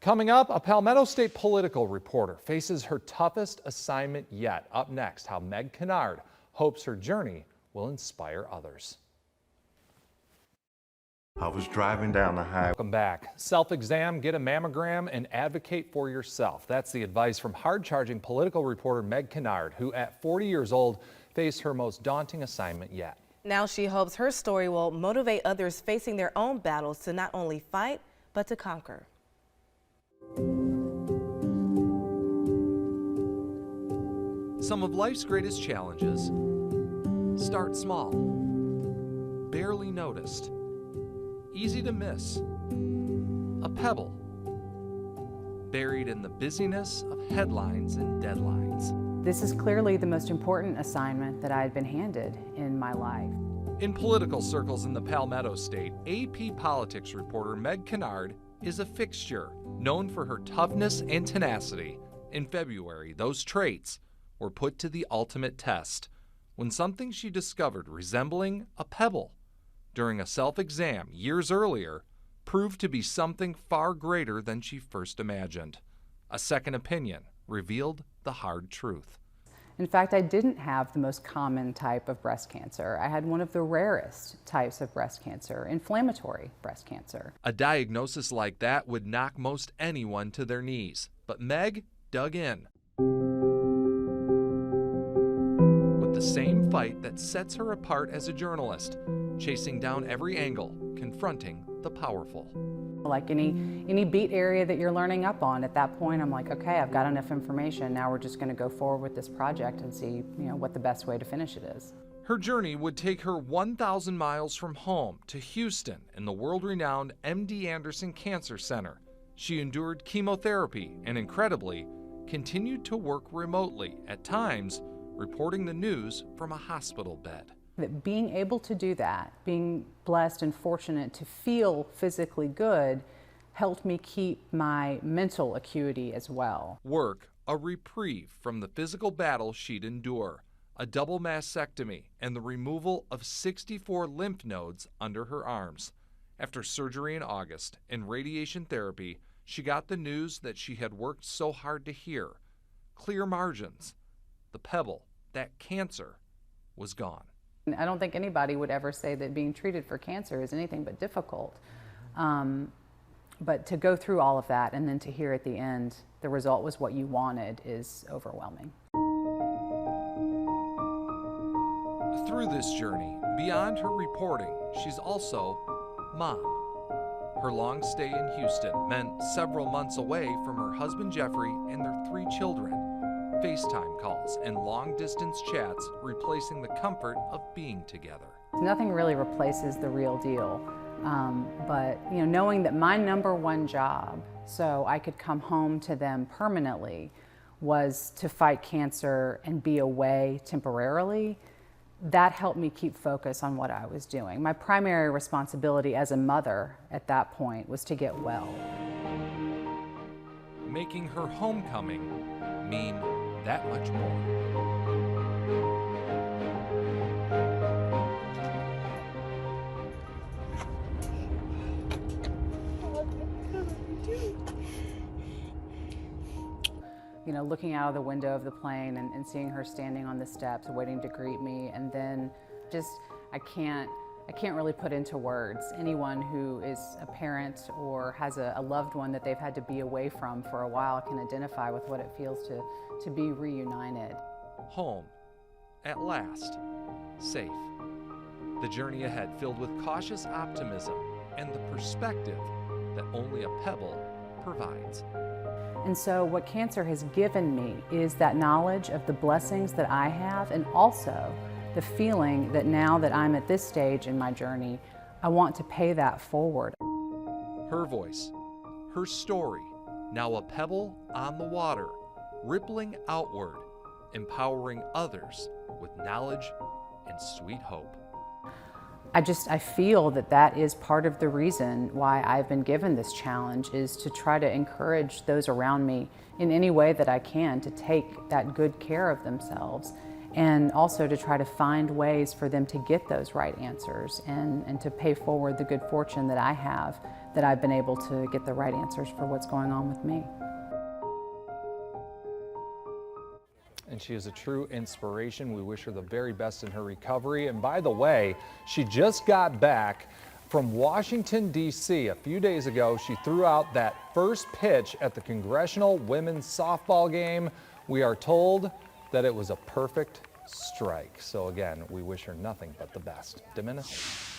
Coming up, a Palmetto State political reporter faces her toughest assignment yet. Up next, how Meg Kinnard hopes her journey will inspire others. I was driving down the highway. Welcome back. Self-exam, get a mammogram, and advocate for yourself. That's the advice from hard-charging political reporter Meg Kinnard, who at 40 years old faced her most daunting assignment yet. Now she hopes her story will motivate others facing their own battles to not only fight, but to conquer. Some of life's greatest challenges start small, barely noticed, easy to miss, a pebble buried in the busyness of headlines and deadlines. This is clearly the most important assignment that I had been handed in my life. In political circles in the Palmetto State, AP Politics reporter Meg Kinnard is a fixture, known for her toughness and tenacity. In February, those traits were put to the ultimate test when something she discovered resembling a pebble during a self-exam years earlier proved to be something far greater than she first imagined. A second opinion revealed the hard truth. In fact, I didn't have the most common type of breast cancer. I had one of the rarest types of breast cancer, inflammatory breast cancer. A diagnosis like that would knock most anyone to their knees, but Meg dug in. With the same fight that sets her apart as a journalist, chasing down every angle, confronting the powerful. Like any beat area that you're learning up on, at that point I'm like, okay, I've got enough information. Now we're just going to go forward with this project and see, what the best way to finish it is. Her journey would take her 1,000 miles from home to Houston in the world-renowned MD Anderson Cancer Center. She endured chemotherapy and, incredibly, continued to work remotely, at times reporting the news from a hospital bed. That being able to do that, being blessed and fortunate to feel physically good, helped me keep my mental acuity as well. Work, a reprieve from the physical battle she'd endure, a double mastectomy, and the removal of 64 lymph nodes under her arms. After surgery in August and radiation therapy, she got the news that she had worked so hard to hear. Clear margins. The pebble, that cancer, was gone. I don't think anybody would ever say that being treated for cancer is anything but difficult. But to go through all of that and then to hear at the end the result was what you wanted is overwhelming. Through this journey, beyond her reporting, she's also mom. Her long stay in Houston meant several months away from her husband Jeffrey and their 3 children. FaceTime calls and long-distance chats replacing the comfort of being together. Nothing really replaces the real deal, but knowing that my #1 job, so I could come home to them permanently, was to fight cancer and be away temporarily, that helped me keep focus on what I was doing. My primary responsibility as a mother at that point was to get well. Making her homecoming mean that much more. Looking out of the window of the plane and seeing her standing on the steps waiting to greet me, and then I can't really put into words. Anyone who is a parent or has a loved one that they've had to be away from for a while can identify with what it feels to be reunited. Home, at last, safe. The journey ahead filled with cautious optimism and the perspective that only a pebble provides. And so what cancer has given me is that knowledge of the blessings that I have, and also the feeling that now that I'm at this stage in my journey, I want to pay that forward. Her voice, her story, now a pebble on the water, rippling outward, empowering others with knowledge and sweet hope. I feel that is part of the reason why I've been given this challenge, is to try to encourage those around me in any way that I can to take that good care of themselves, and also to try to find ways for them to get those right answers and to pay forward the good fortune that I have that I've been able to get the right answers for what's going on with me. And she is a true inspiration. We wish her the very best in her recovery. And by the way, she just got back from Washington, D.C. a few days ago. She threw out that first pitch at the Congressional Women's Softball game. We are told that it was a perfect strike. So again, we wish her nothing but the best. Diminish.